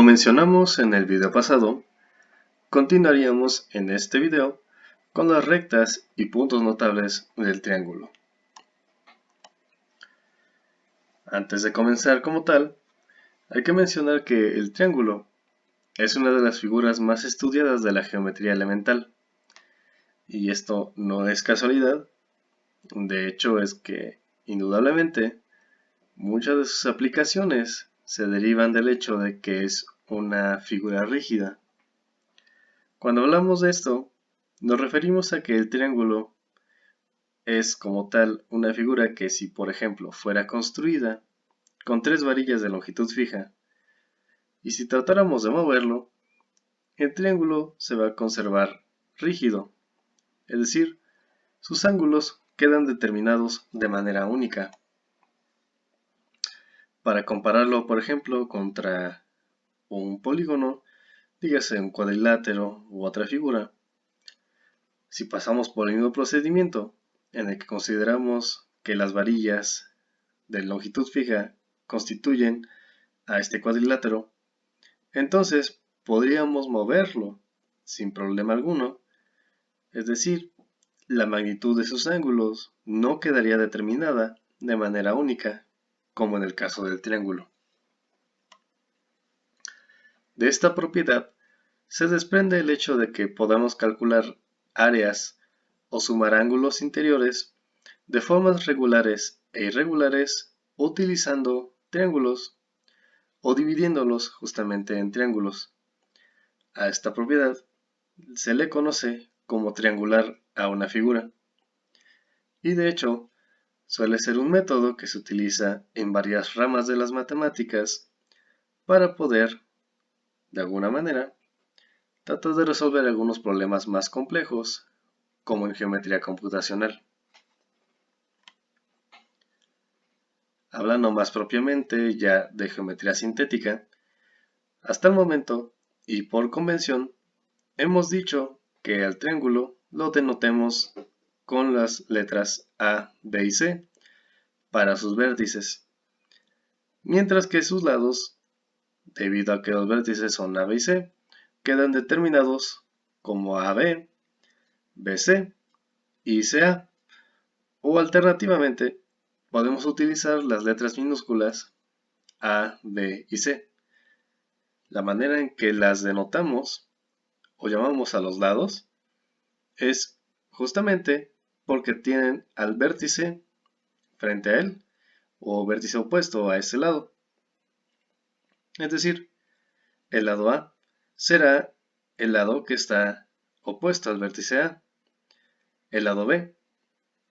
Como mencionamos en el video pasado, continuaríamos en este video con las rectas y puntos notables del triángulo. Antes de comenzar como tal, hay que mencionar que el triángulo es una de las figuras más estudiadas de la geometría elemental. Y esto no es casualidad, de hecho es que, indudablemente, muchas de sus aplicaciones se derivan del hecho de que es una figura rígida. Cuando hablamos de esto, nos referimos a que el triángulo es como tal una figura que si por ejemplo fuera construida con tres varillas de longitud fija y si tratáramos de moverlo, el triángulo se va a conservar rígido, es decir, sus ángulos quedan determinados de manera única. Para compararlo, por ejemplo, contra un polígono, dígase un cuadrilátero u otra figura, si pasamos por el mismo procedimiento en el que consideramos que las varillas de longitud fija constituyen a este cuadrilátero, entonces podríamos moverlo sin problema alguno, es decir, la magnitud de sus ángulos no quedaría determinada de manera única, como en el caso del triángulo. De esta propiedad se desprende el hecho de que podamos calcular áreas o sumar ángulos interiores de formas regulares e irregulares utilizando triángulos o dividiéndolos justamente en triángulos. A esta propiedad se le conoce como triangular a una figura. Y de hecho, suele ser un método que se utiliza en varias ramas de las matemáticas para poder, de alguna manera, tratar de resolver algunos problemas más complejos, como en geometría computacional. Hablando más propiamente ya de geometría sintética, hasta el momento, y por convención, hemos dicho que al triángulo lo denotemos con las letras A, B y C para sus vértices, mientras que sus lados, debido a que los vértices son A, B y C, quedan determinados como AB, BC y CA, o alternativamente podemos utilizar las letras minúsculas A, B y C. La manera en que las denotamos o llamamos a los lados es justamente porque tienen al vértice frente a él o vértice opuesto a ese lado. Es decir, el lado A será el lado que está opuesto al vértice A, el lado B,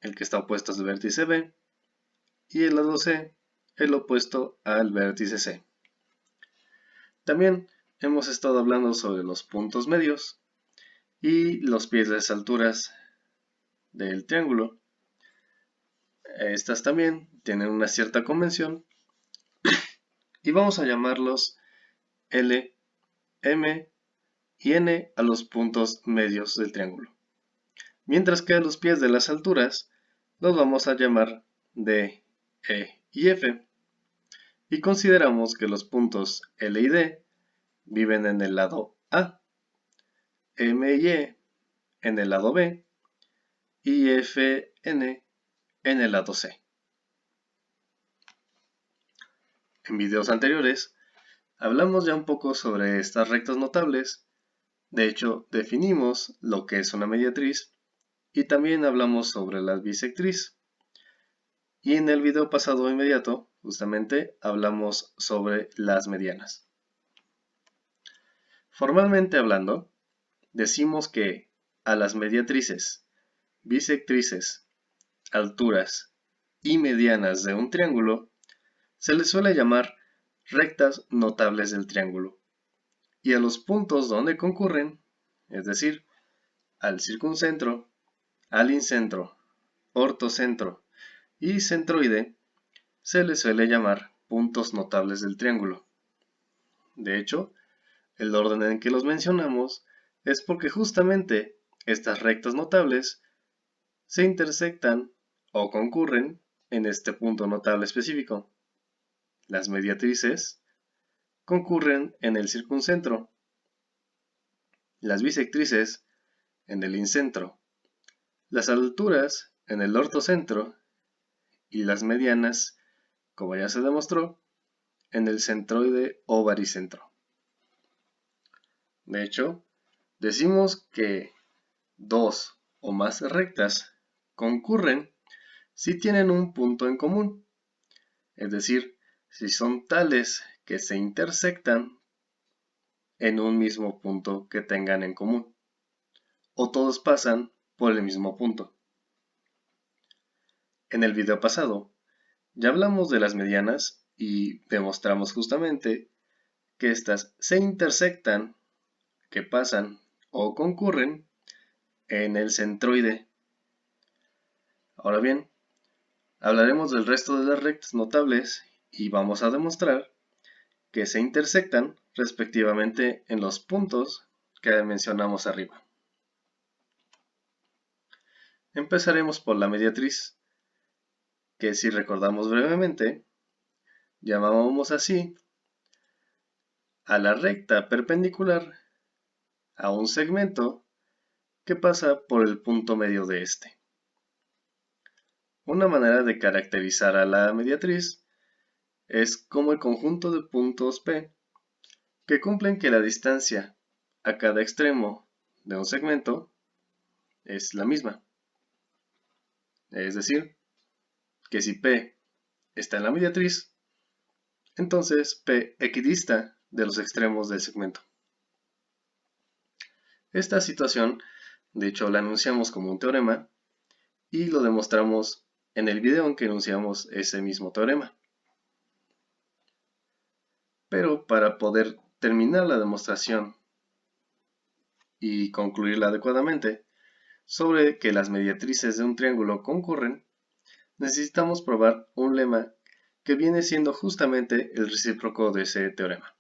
el que está opuesto al vértice B, y el lado C, el opuesto al vértice C. También hemos estado hablando sobre los puntos medios y los pies de las alturas del triángulo. Estas también tienen una cierta convención y vamos a llamarlos L, M y N a los puntos medios del triángulo. Mientras que a los pies de las alturas los vamos a llamar D, E y F. Y consideramos que los puntos L y D viven en el lado A, M y E en el lado B y F, N en el lado C. En videos anteriores hablamos ya un poco sobre estas rectas notables. De hecho, definimos lo que es una mediatriz y también hablamos sobre la bisectriz. Y en el video pasado inmediato, justamente, hablamos sobre las medianas. Formalmente hablando, decimos que a las mediatrices, bisectrices, alturas y medianas de un triángulo se les suele llamar rectas notables del triángulo. Y a los puntos donde concurren, es decir, al circuncentro, al incentro, ortocentro y centroide, se les suele llamar puntos notables del triángulo. De hecho, el orden en que los mencionamos es porque justamente estas rectas notables se intersectan o concurren en este punto notable específico. Las mediatrices concurren en el circuncentro, las bisectrices en el incentro, las alturas en el ortocentro y las medianas, como ya se demostró, en el centroide o baricentro. De hecho, decimos que dos o más rectas concurren si tienen un punto en común, es decir, si son tales que se intersectan en un mismo punto que tengan en común, o todos pasan por el mismo punto. En el video pasado, ya hablamos de las medianas y demostramos justamente que éstas se intersectan, que pasan o concurren en el centroide. Ahora bien, hablaremos del resto de las rectas notables y vamos a demostrar que se intersectan respectivamente en los puntos que mencionamos arriba. Empezaremos por la mediatriz, que si recordamos brevemente, llamábamos así a la recta perpendicular a un segmento que pasa por el punto medio de este. Una manera de caracterizar a la mediatriz es como el conjunto de puntos P que cumplen que la distancia a cada extremo de un segmento es la misma. Es decir, que si P está en la mediatriz, entonces P equidista de los extremos del segmento. Esta situación, de hecho, la enunciamos como un teorema y lo demostramos en el video en que enunciamos ese mismo teorema. Pero para poder terminar la demostración y concluirla adecuadamente sobre que las mediatrices de un triángulo concurren, necesitamos probar un lema que viene siendo justamente el recíproco de ese teorema,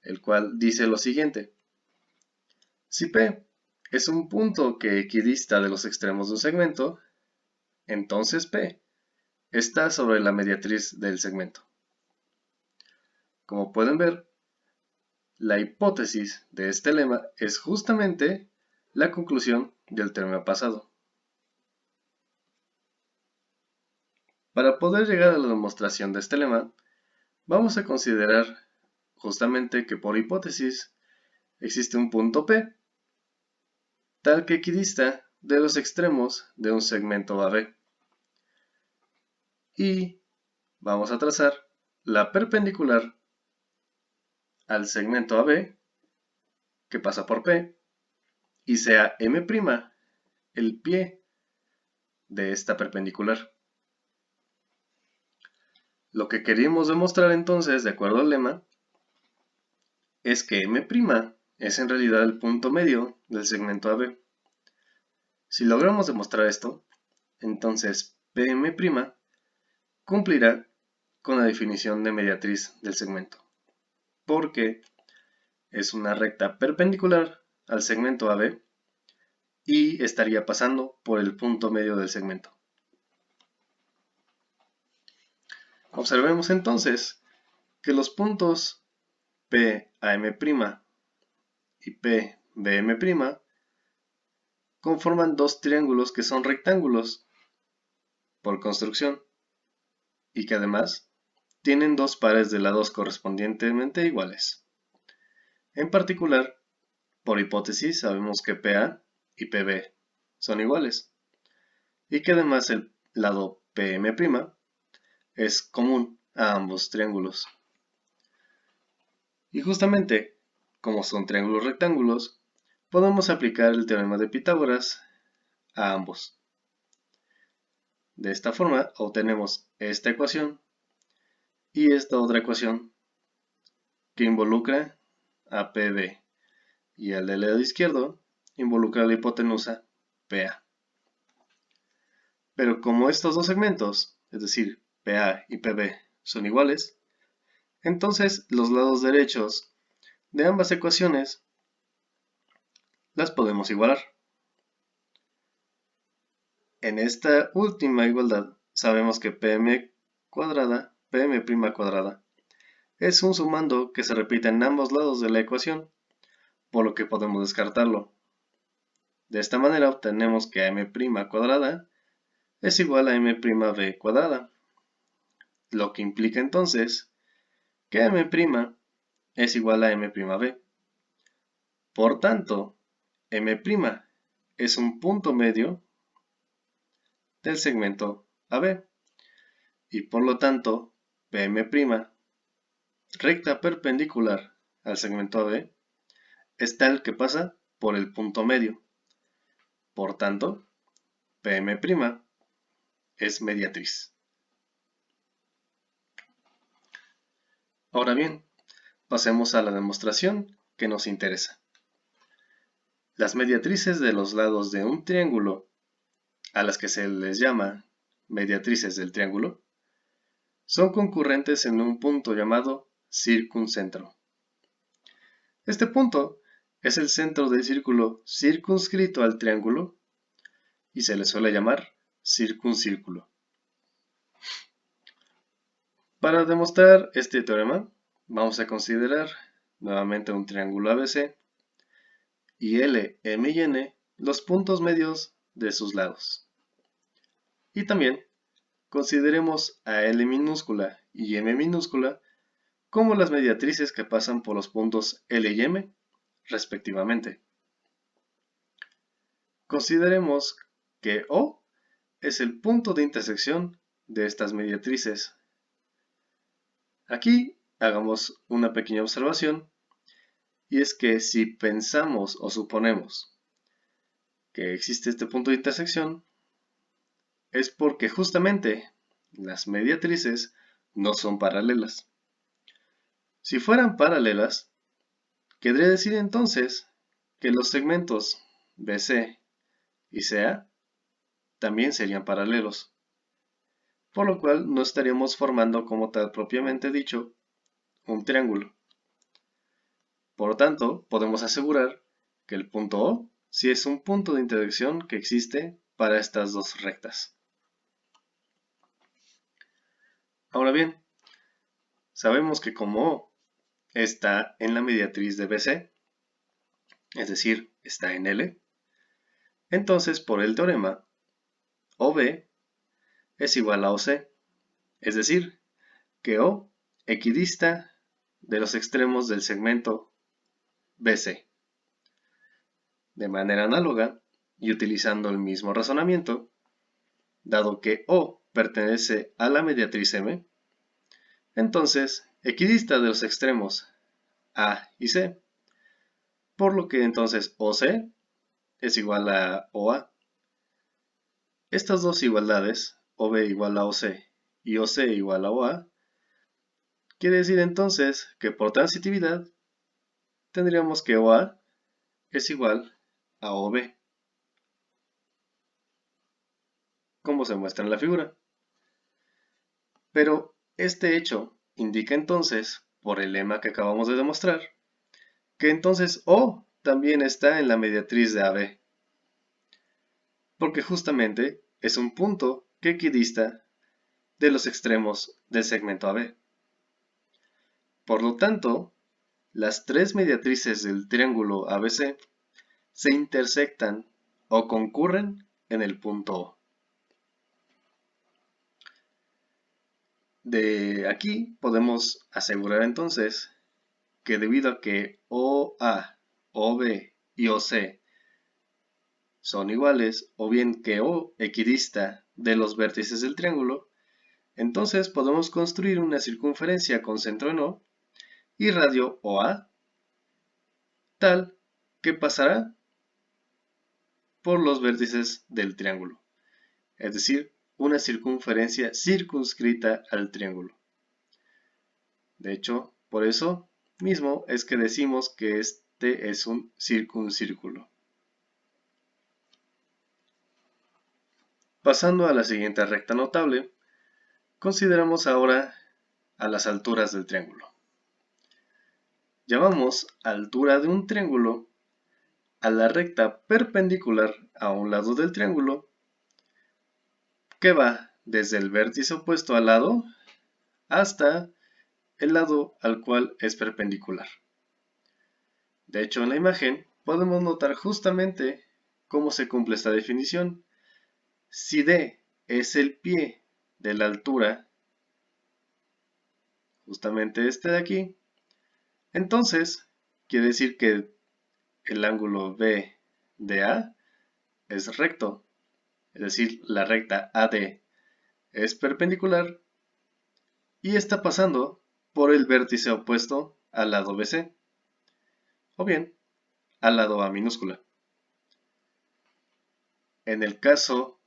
el cual dice lo siguiente: si P es un punto que equidista de los extremos de un segmento, entonces P está sobre la mediatriz del segmento. Como pueden ver, la hipótesis de este lema es justamente la conclusión del teorema pasado. Para poder llegar a la demostración de este lema, vamos a considerar justamente que por hipótesis existe un punto P, tal que equidista de los extremos de un segmento AB. Y vamos a trazar la perpendicular al segmento AB, que pasa por P, y sea M' el pie de esta perpendicular. Lo que queríamos demostrar entonces, de acuerdo al lema, es que M' es en realidad el punto medio del segmento AB. Si logramos demostrar esto, entonces Pm' cumplirá con la definición de mediatriz del segmento, porque es una recta perpendicular al segmento AB y estaría pasando por el punto medio del segmento. Observemos entonces que los puntos P'Am' y P'Bm' conforman dos triángulos que son rectángulos por construcción y que además tienen dos pares de lados correspondientemente iguales. En particular, por hipótesis sabemos que PA y PB son iguales y que además el lado PM' es común a ambos triángulos. Y justamente, como son triángulos rectángulos, podemos aplicar el teorema de Pitágoras a ambos. De esta forma obtenemos esta ecuación y esta otra ecuación que involucra a PB y al del lado izquierdo involucra la hipotenusa PA. Pero como estos dos segmentos, es decir, PA y PB, son iguales, entonces los lados derechos de ambas ecuaciones las podemos igualar. En esta última igualdad sabemos que Pm cuadrada es un sumando que se repite en ambos lados de la ecuación, por lo que podemos descartarlo. De esta manera obtenemos que m' cuadrada es igual a m'b cuadrada, lo que implica entonces que m' es igual a m'b. Por tanto, m' es un punto medio del segmento AB y por lo tanto Pm', recta perpendicular al segmento AB, es tal que pasa por el punto medio. Por tanto, Pm' es mediatriz. Ahora bien, pasemos a la demostración que nos interesa. Las mediatrices de los lados de un triángulo, a las que se les llama mediatrices del triángulo, son concurrentes en un punto llamado circuncentro. Este punto es el centro del círculo circunscrito al triángulo y se le suele llamar circuncírculo. Para demostrar este teorema, vamos a considerar nuevamente un triángulo ABC y L, M y N los puntos medios de sus lados. Y también consideremos a L minúscula y M minúscula como las mediatrices que pasan por los puntos L y M, respectivamente. Consideremos que O es el punto de intersección de estas mediatrices. Aquí hagamos una pequeña observación, y es que si pensamos o suponemos que existe este punto de intersección, es porque justamente las mediatrices no son paralelas. Si fueran paralelas, querría decir entonces que los segmentos BC y CA también serían paralelos, por lo cual no estaríamos formando como tal propiamente dicho un triángulo. Por lo tanto, podemos asegurar que el punto O sí es un punto de intersección que existe para estas dos rectas. Ahora bien, sabemos que como O está en la mediatriz de BC, es decir, está en L, entonces por el teorema, OB es igual a OC, es decir, que O equidista de los extremos del segmento BC. De manera análoga, y utilizando el mismo razonamiento, dado que O pertenece a la mediatriz M, entonces equidista de los extremos A y C, por lo que entonces OC es igual a OA. Estas dos igualdades, OB igual a OC y OC igual a OA, quiere decir entonces que por transitividad tendríamos que OA es igual a OB, como se muestra en la figura. Pero este hecho indica entonces, por el lema que acabamos de demostrar, que entonces O también está en la mediatriz de AB, porque justamente es un punto que equidista de los extremos del segmento AB. Por lo tanto, las tres mediatrices del triángulo ABC se intersectan o concurren en el punto O. De aquí podemos asegurar entonces que debido a que OA, OB y OC son iguales, o bien que O equidista de los vértices del triángulo, entonces podemos construir una circunferencia con centro en O y radio OA, tal que pasará por los vértices del triángulo, es decir, una circunferencia circunscrita al triángulo. De hecho, por eso mismo es que decimos que este es un circuncírculo. Pasando a la siguiente recta notable, consideramos ahora a las alturas del triángulo. Llamamos altura de un triángulo a la recta perpendicular a un lado del triángulo que va desde el vértice opuesto al lado hasta el lado al cual es perpendicular. De hecho, en la imagen podemos notar justamente cómo se cumple esta definición. Si D es el pie de la altura, justamente este de aquí, entonces quiere decir que el ángulo BDA es recto, es decir, la recta AD es perpendicular y está pasando por el vértice opuesto al lado BC, o bien al lado A minúscula. En el caso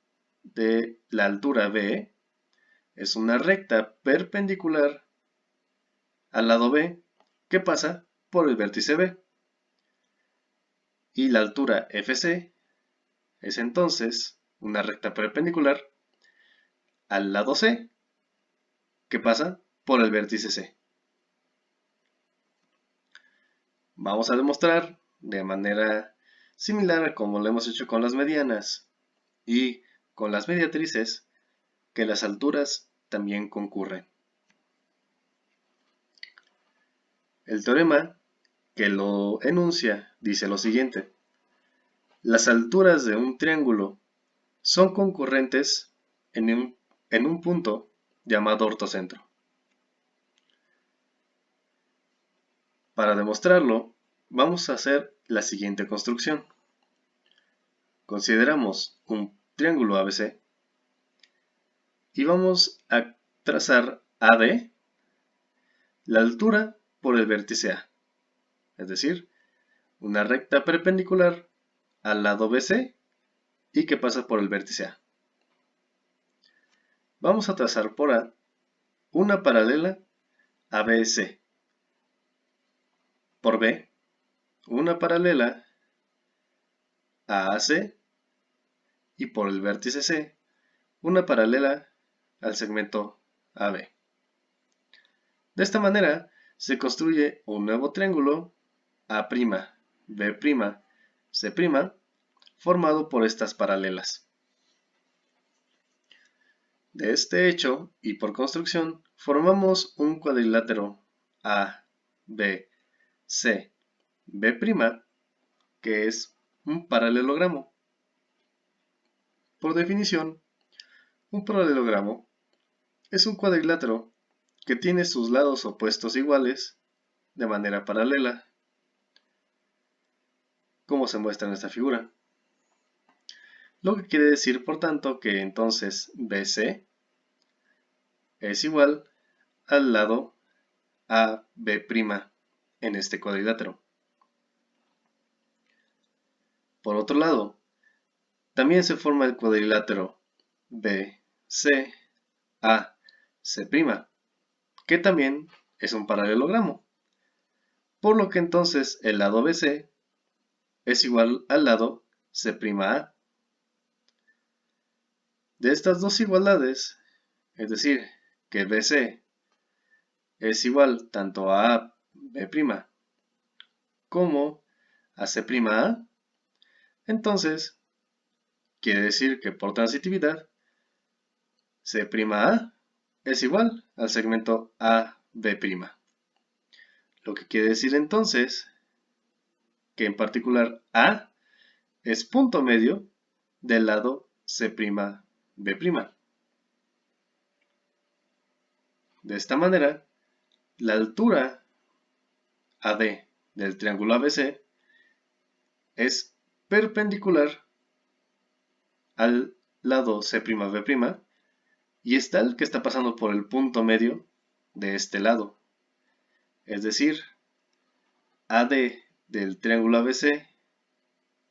de la altura BE, es una recta perpendicular al lado B que pasa por el vértice B. Y la altura FC es entonces una recta perpendicular al lado C que pasa por el vértice C. Vamos a demostrar de manera similar a como lo hemos hecho con las medianas y con las mediatrices que las alturas también concurren. El teorema que lo enuncia dice lo siguiente: las alturas de un triángulo son concurrentes en un punto llamado ortocentro. Para demostrarlo, vamos a hacer la siguiente construcción. Consideramos un triángulo ABC y vamos a trazar AD, la altura por el vértice A, es decir, una recta perpendicular al lado BC y que pasa por el vértice A. Vamos a trazar por A una paralela a BC, por B una paralela a AC y por el vértice C una paralela al segmento AB. De esta manera se construye un nuevo triángulo A', B', C', formado por estas paralelas. De este hecho, y por construcción, formamos un cuadrilátero A, B, C, B', que es un paralelogramo. Por definición, un paralelogramo es un cuadrilátero que tiene sus lados opuestos iguales de manera paralela, como se muestra en esta figura. Lo que quiere decir, por tanto, que entonces BC es igual al lado AB' en este cuadrilátero. Por otro lado, también se forma el cuadrilátero BC, AC', que también es un paralelogramo, por lo que entonces el lado BC es igual al lado C'A. De estas dos igualdades, es decir, que BC es igual tanto a AB' como a C'A, entonces quiere decir que por transitividad C'A es igual al segmento AB'. Lo que quiere decir entonces que en particular A es punto medio del lado C'B'. De esta manera, la altura AD del triángulo ABC es perpendicular al lado C'B' y es tal que está pasando por el punto medio de este lado. Es decir, AD del triángulo ABC,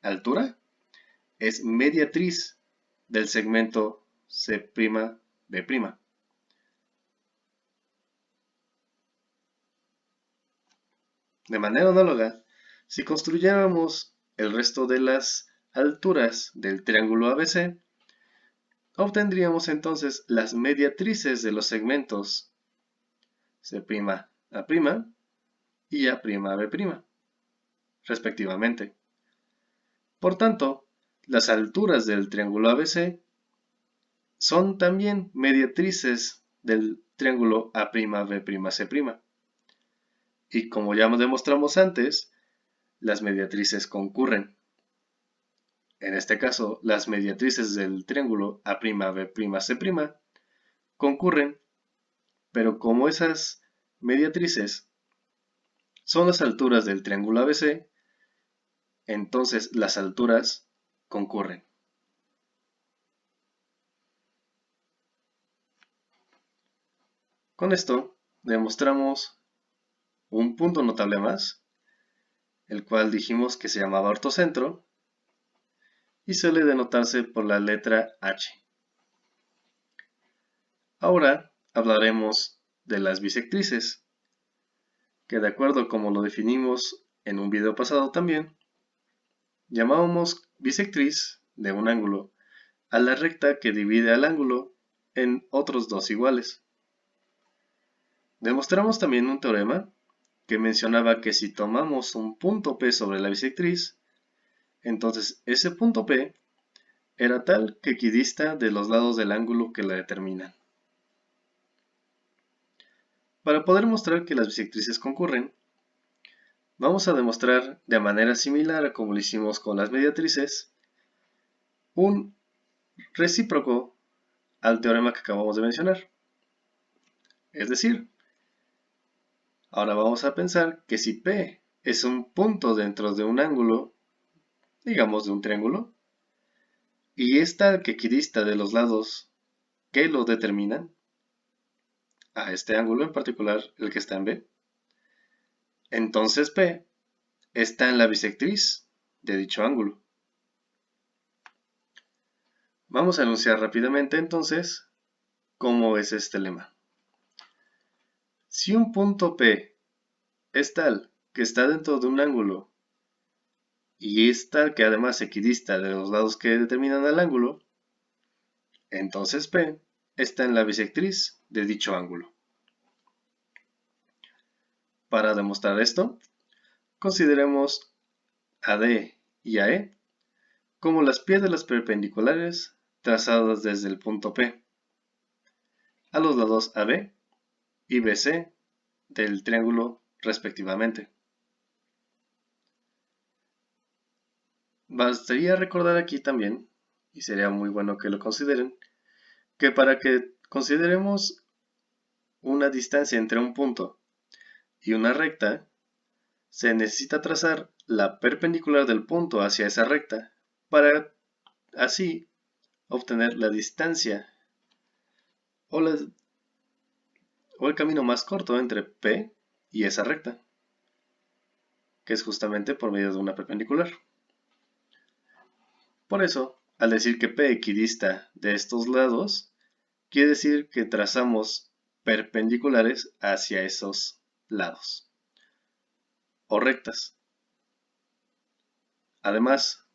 altura, es mediatriz del segmento C'B'. De manera análoga, si construyéramos el resto de las alturas del triángulo ABC, obtendríamos entonces las mediatrices de los segmentos C'A' y A'B', respectivamente. Por tanto, las alturas del triángulo ABC son también mediatrices del triángulo A'B', C'. Y como ya demostramos antes, las mediatrices concurren. En este caso, las mediatrices del triángulo A'B', C' concurren, pero como esas mediatrices son las alturas del triángulo ABC, entonces las alturas concurren. Con esto demostramos un punto notable más, el cual dijimos que se llamaba ortocentro y suele denotarse por la letra H. Ahora hablaremos de las bisectrices, que de acuerdo como lo definimos en un video pasado también, llamábamos bisectriz de un ángulo a la recta que divide al ángulo en otros dos iguales. Demostramos también un teorema que mencionaba que si tomamos un punto P sobre la bisectriz, entonces ese punto P era tal que equidista de los lados del ángulo que la determinan. Para poder mostrar que las bisectrices concurren, vamos a demostrar de manera similar a como lo hicimos con las mediatrices, un recíproco al teorema que acabamos de mencionar. Es decir, ahora vamos a pensar que si P es un punto dentro de un ángulo, digamos de un triángulo, y es tal que equidista de los lados que lo determinan, a este ángulo en particular, el que está en B, entonces P está en la bisectriz de dicho ángulo. Vamos a enunciar rápidamente entonces cómo es este lema. Si un punto P es tal que está dentro de un ángulo y es tal que además equidista de los lados que determinan al ángulo, entonces P está en la bisectriz de dicho ángulo. Para demostrar esto, consideremos a D y a E como las piedras perpendiculares trazadas desde el punto P a los lados AB y BC del triángulo respectivamente. Bastaría recordar aquí también, y sería muy bueno que lo consideren, que para que consideremos una distancia entre un punto y una recta, se necesita trazar la perpendicular del punto hacia esa recta para así obtener la distancia o el camino más corto entre P y esa recta, que es justamente por medio de una perpendicular. Por eso, al decir que P equidista de estos lados, quiere decir que trazamos perpendiculares hacia esos lados o rectas. Además,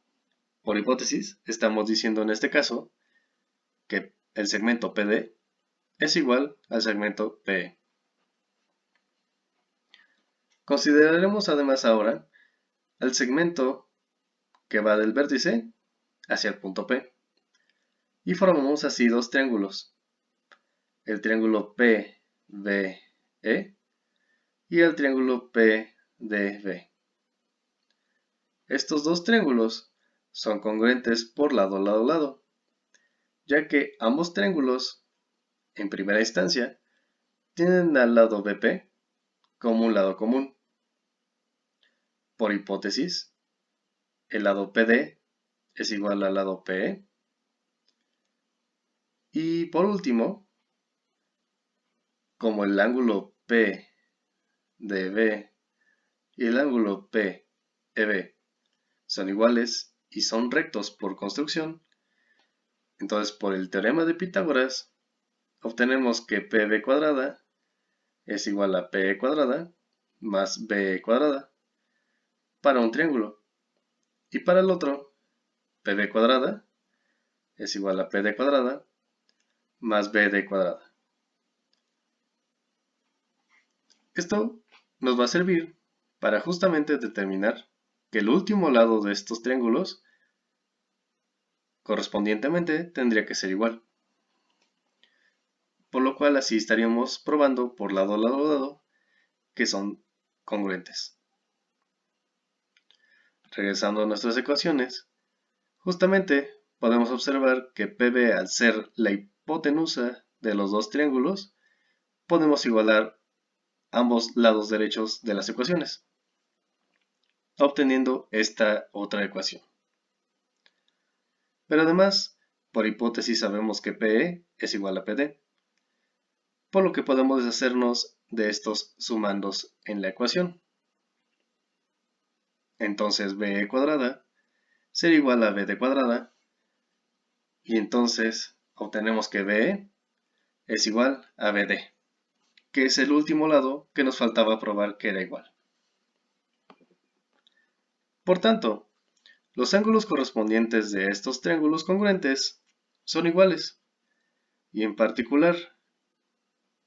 por hipótesis, estamos diciendo en este caso que el segmento PD es igual al segmento PE. Consideraremos además ahora el segmento que va del vértice hacia el punto P y formamos así dos triángulos, el triángulo PBE y el triángulo PDB. Estos dos triángulos son congruentes por lado a lado, ya que ambos triángulos, en primera instancia, tienen al lado BP como un lado común. Por hipótesis, el lado PD es igual al lado PE. Y por último, como el ángulo PDB y el ángulo PEB son iguales y son rectos por construcción, entonces por el teorema de Pitágoras obtenemos que PB cuadrada es igual a PE cuadrada más BE cuadrada para un triángulo. Y para el otro, PB cuadrada es igual a PD cuadrada más BD cuadrada. Esto nos va a servir para justamente determinar que el último lado de estos triángulos correspondientemente tendría que ser igual. Por lo cual así estaríamos probando por lado a lado que son congruentes. Regresando a nuestras ecuaciones, justamente podemos observar que PB, al ser la hipotenusa de los dos triángulos, podemos igualar ambos lados derechos de las ecuaciones, obteniendo esta otra ecuación. Pero además, por hipótesis sabemos que PE es igual a PD, por lo que podemos deshacernos de estos sumandos en la ecuación. Entonces BE cuadrada será igual a BD cuadrada, y entonces obtenemos que BE es igual a BD, que es el último lado que nos faltaba probar que era igual. Por tanto, los ángulos correspondientes de estos triángulos congruentes son iguales, y en particular,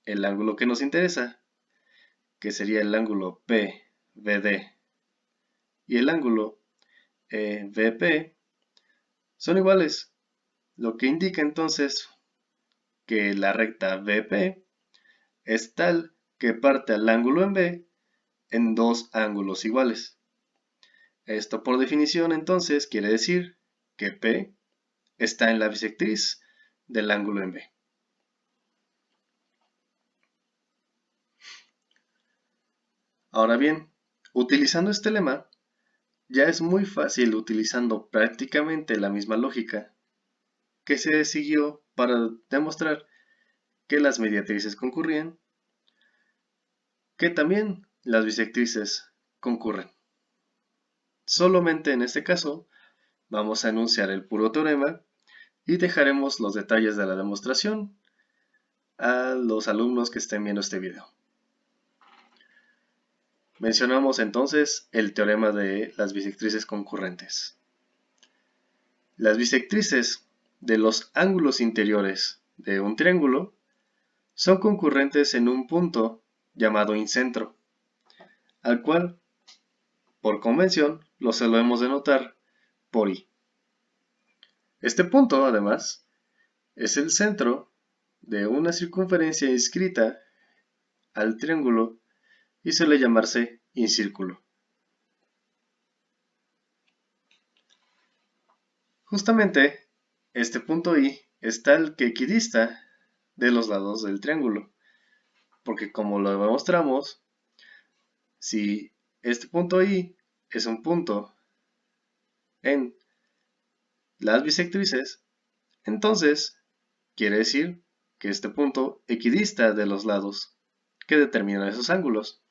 el ángulo que nos interesa, que sería el ángulo PBD y el ángulo EVP, son iguales, lo que indica entonces que la recta VP es tal que parte al ángulo en B en dos ángulos iguales. Esto por definición entonces quiere decir que P está en la bisectriz del ángulo en B. Ahora bien, utilizando este lema, ya es muy fácil, utilizando prácticamente la misma lógica que se siguió para demostrar que las mediatrices concurrían, que también las bisectrices concurren. Solamente en este caso vamos a enunciar el puro teorema y dejaremos los detalles de la demostración a los alumnos que estén viendo este video. Mencionamos entonces el teorema de las bisectrices concurrentes. Las bisectrices de los ángulos interiores de un triángulo son concurrentes en un punto llamado incentro, al cual, por convención, lo solemos denotar por I. Este punto, además, es el centro de una circunferencia inscrita al triángulo y suele llamarse incírculo. Justamente, este punto I es tal que equidista de los lados del triángulo, porque como lo demostramos, si este punto I es un punto en las bisectrices, entonces quiere decir que este punto equidista de los lados que determinan esos ángulos.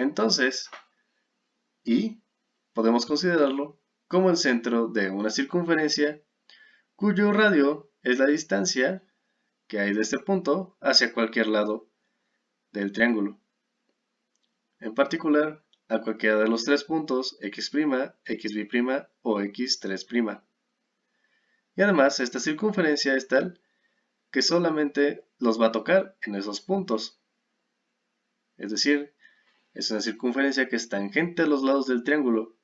Entonces, I podemos considerarlo como el centro de una circunferencia cuyo radio es la distancia que hay de este punto hacia cualquier lado del triángulo. En particular, a cualquiera de los tres puntos x', xb' o x3'. Y además, esta circunferencia es tal que solamente los va a tocar en esos puntos. Es decir, es una circunferencia que es tangente a los lados del triángulo.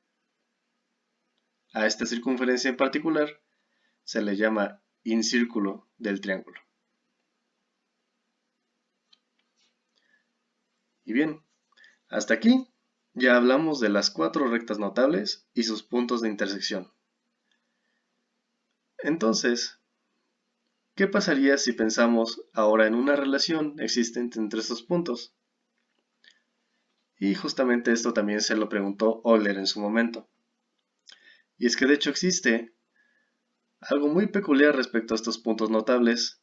A esta circunferencia en particular se le llama incírculo del triángulo. Y bien, hasta aquí ya hablamos de las cuatro rectas notables y sus puntos de intersección. Entonces, ¿qué pasaría si pensamos ahora en una relación existente entre estos puntos? Y justamente esto también se lo preguntó Euler en su momento. Y es que de hecho existe algo muy peculiar respecto a estos puntos notables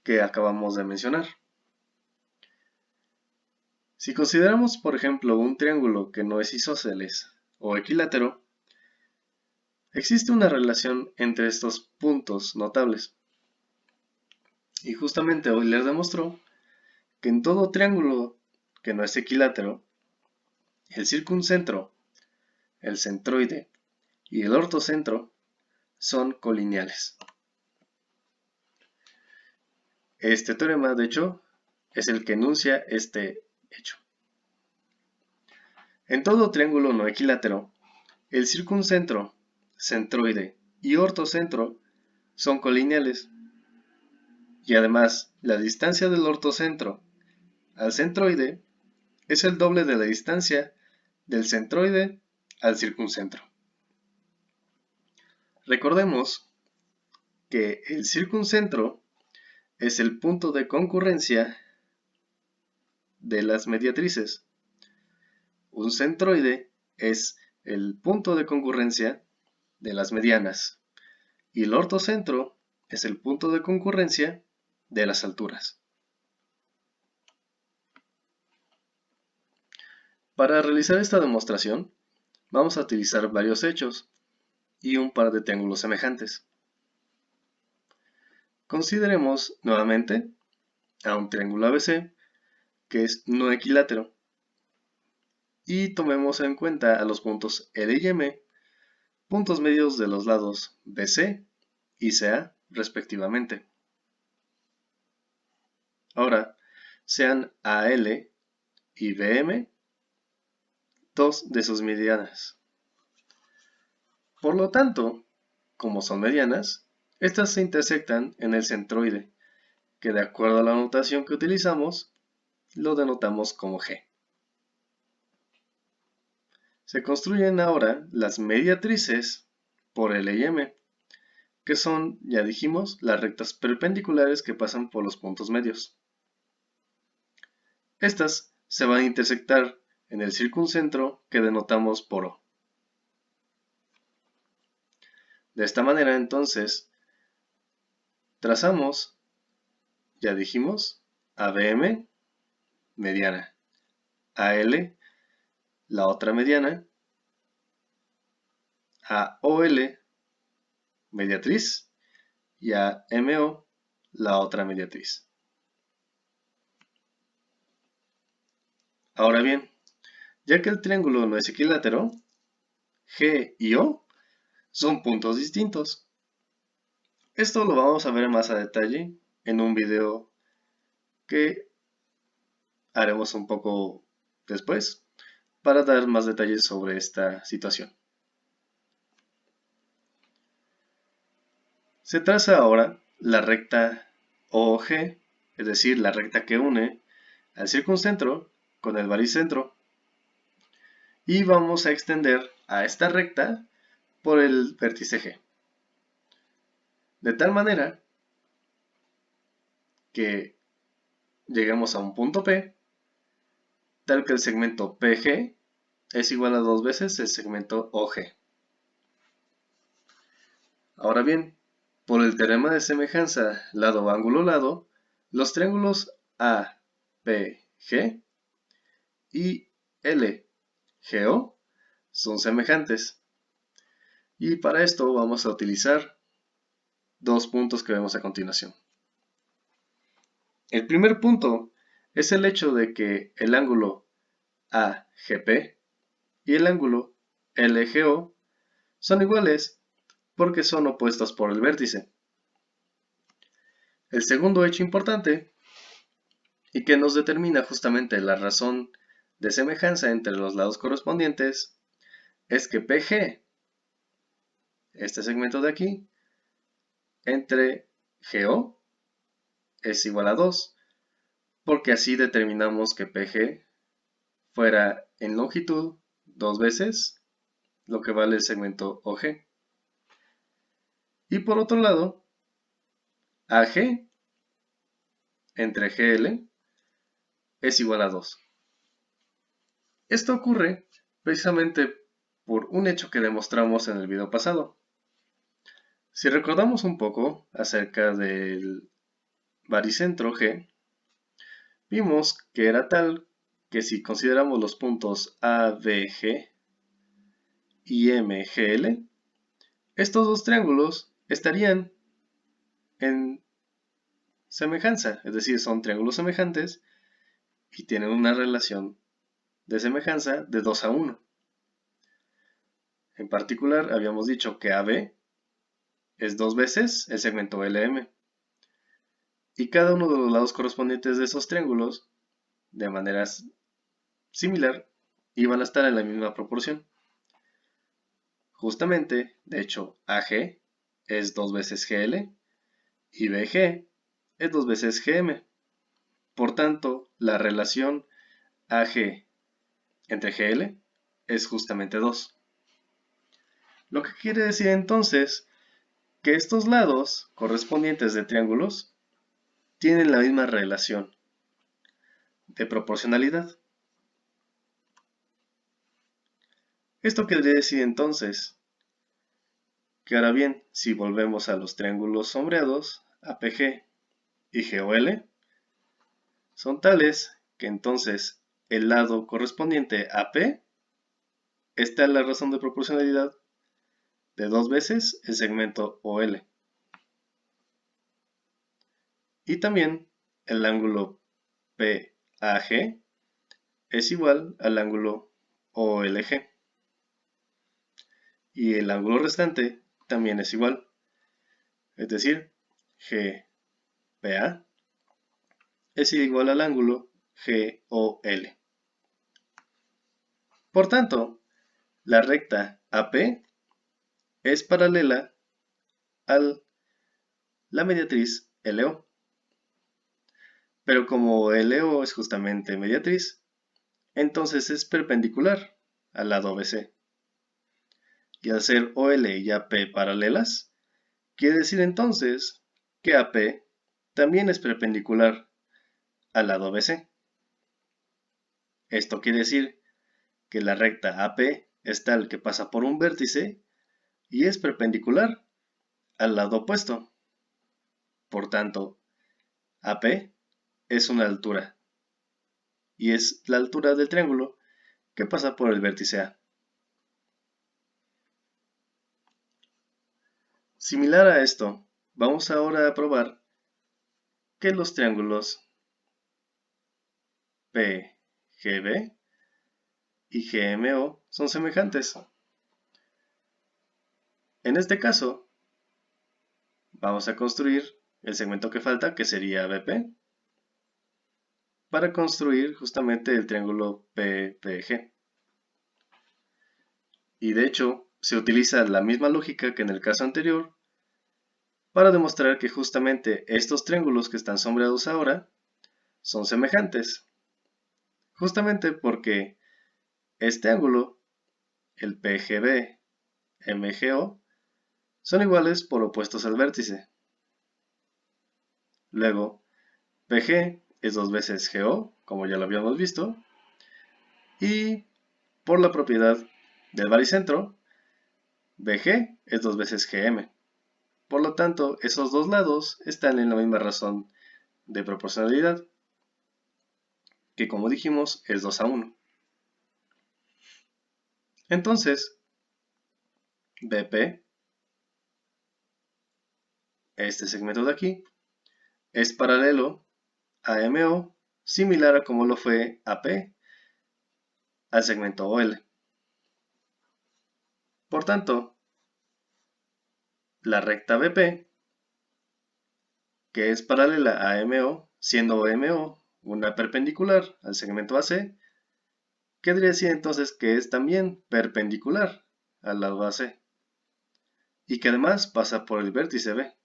que acabamos de mencionar. Si consideramos, por ejemplo, un triángulo que no es isósceles o equilátero, existe una relación entre estos puntos notables. Y justamente Euler demostró que en todo triángulo que no es equilátero, el circuncentro, el centroide y el ortocentro son colineales. Este teorema, de hecho, es el que enuncia este hecho. En todo triángulo no equilátero, el circuncentro, centroide y ortocentro son colineales. Y además, la distancia del ortocentro al centroide es el doble de la distancia del centroide al circuncentro. Recordemos que el circuncentro es el punto de concurrencia de las mediatrices. Un centroide es el punto de concurrencia de las medianas y el ortocentro es el punto de concurrencia de las alturas. Para realizar esta demostración, vamos a utilizar varios hechos y un par de triángulos semejantes. Consideremos nuevamente a un triángulo ABC que es no equilátero y tomemos en cuenta a los puntos L y M, puntos medios de los lados BC y CA respectivamente. Ahora, sean AL y BM dos de sus medianas. Por lo tanto, como son medianas, estas se intersectan en el centroide, que de acuerdo a la notación que utilizamos, lo denotamos como G. Se construyen ahora las mediatrices por L y M, que son, ya dijimos, las rectas perpendiculares que pasan por los puntos medios. Estas se van a intersectar en el circuncentro que denotamos por O. De esta manera, entonces, trazamos, ya dijimos, ABM, mediana, AL, la otra mediana, AOL, mediatriz, y AMO, la otra mediatriz. Ahora bien, ya que el triángulo no es equilátero, G y O son puntos distintos. Esto lo vamos a ver más a detalle en un video que haremos un poco después para dar más detalles sobre esta situación. Se traza ahora la recta OG, es decir, la recta que une al circuncentro con el baricentro, y vamos a extender a esta recta por el vértice G. De tal manera que lleguemos a un punto P, tal que el segmento PG es igual a 2 veces el segmento OG. Ahora bien, por el teorema de semejanza lado-ángulo-lado, los triángulos APG y LGO son semejantes. Y para esto vamos a utilizar dos puntos que vemos a continuación. El primer punto es el hecho de que el ángulo AGP y el ángulo LGO son iguales porque son opuestos por el vértice. El segundo hecho importante, y que nos determina justamente la razón de semejanza entre los lados correspondientes, es que PG, este segmento de aquí, entre GO es igual a 2, porque así determinamos que PG fuera en longitud 2 veces lo que vale el segmento OG. Y por otro lado, AG entre GL es igual a 2. Esto ocurre precisamente por un hecho que demostramos en el video pasado. Si recordamos un poco acerca del baricentro G, vimos que era tal que si consideramos los puntos ABG y MGL, estos dos triángulos estarían en semejanza, es decir, son triángulos semejantes y tienen una relación de semejanza de 2 a 1. En particular, habíamos dicho que AB es 2 veces el segmento LM. Y cada uno de los lados correspondientes de esos triángulos, de manera similar, iban a estar en la misma proporción. Justamente, de hecho, AG es 2 veces GL y BG es 2 veces GM. Por tanto, la relación AG entre GL es justamente 2. Lo que quiere decir entonces que estos lados correspondientes de triángulos tienen la misma relación de proporcionalidad. Esto quiere decir entonces que ahora bien, si volvemos a los triángulos sombreados, APG y GOL, son tales que entonces el lado correspondiente a P está en la razón de proporcionalidad de 2 veces el segmento OL. Y también el ángulo PAG es igual al ángulo OLG. Y el ángulo restante también es igual. Es decir, GPA es igual al ángulo GOL. Por tanto, la recta AP es paralela a la mediatriz LO. Pero como LO es justamente mediatriz, entonces es perpendicular al lado BC. Y al ser OL y AP paralelas, quiere decir entonces que AP también es perpendicular al lado BC. Esto quiere decir que la recta AP es tal que pasa por un vértice y es perpendicular al lado opuesto. Por tanto, AP es una altura y es la altura del triángulo que pasa por el vértice A. Similar a esto, vamos ahora a probar que los triángulos PGB y GMO son semejantes. En este caso, vamos a construir el segmento que falta, que sería BP, para construir justamente el triángulo PPG. Y de hecho, se utiliza la misma lógica que en el caso anterior para demostrar que justamente estos triángulos que están sombreados ahora son semejantes. Justamente porque este ángulo, el PGB, MGO, son iguales por opuestos al vértice. Luego, PG es 2 veces GO, como ya lo habíamos visto, y por la propiedad del baricentro, BG es 2 veces GM. Por lo tanto, esos dos lados están en la misma razón de proporcionalidad, que como dijimos es 2 a 1. Entonces, BP, este segmento de aquí, es paralelo a MO, similar a como lo fue AP al segmento OL. Por tanto, la recta BP, que es paralela a MO, siendo MO una perpendicular al segmento AC, querría decir entonces que es también perpendicular al lado AC y que además pasa por el vértice B.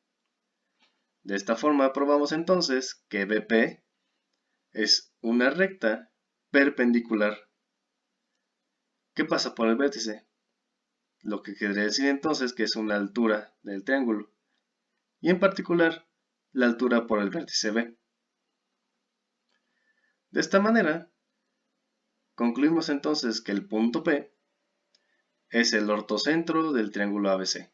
De esta forma probamos entonces que BP es una recta perpendicular que pasa por el vértice, lo que quiere decir entonces que es una altura del triángulo, y en particular la altura por el vértice B. De esta manera, concluimos entonces que el punto P es el ortocentro del triángulo ABC,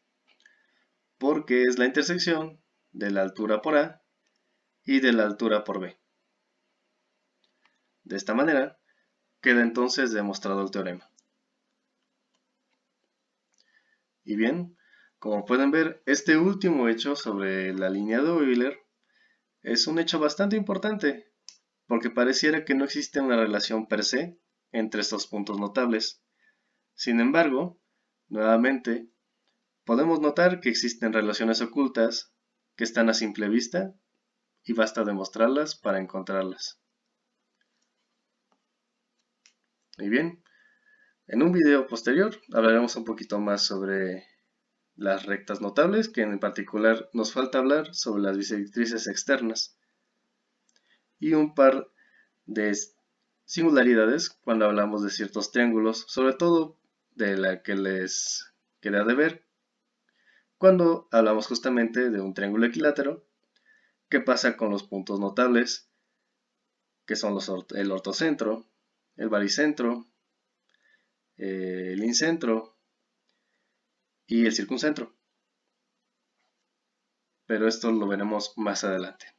porque es la intersección de la altura por A y de la altura por B. De esta manera, queda entonces demostrado el teorema. Y bien, como pueden ver, este último hecho sobre la línea de Euler es un hecho bastante importante, porque pareciera que no existe una relación per se entre estos puntos notables. Sin embargo, nuevamente, podemos notar que existen relaciones ocultas que están a simple vista y basta demostrarlas para encontrarlas. Y bien, en un video posterior hablaremos un poquito más sobre las rectas notables, que en particular nos falta hablar sobre las bisectrices externas, y un par de singularidades cuando hablamos de ciertos triángulos, sobre todo de la que les queda de ver cuando hablamos justamente de un triángulo equilátero. ¿Qué pasa con los puntos notables? Que son el ortocentro, el baricentro, el incentro y el circuncentro. Pero esto lo veremos más adelante.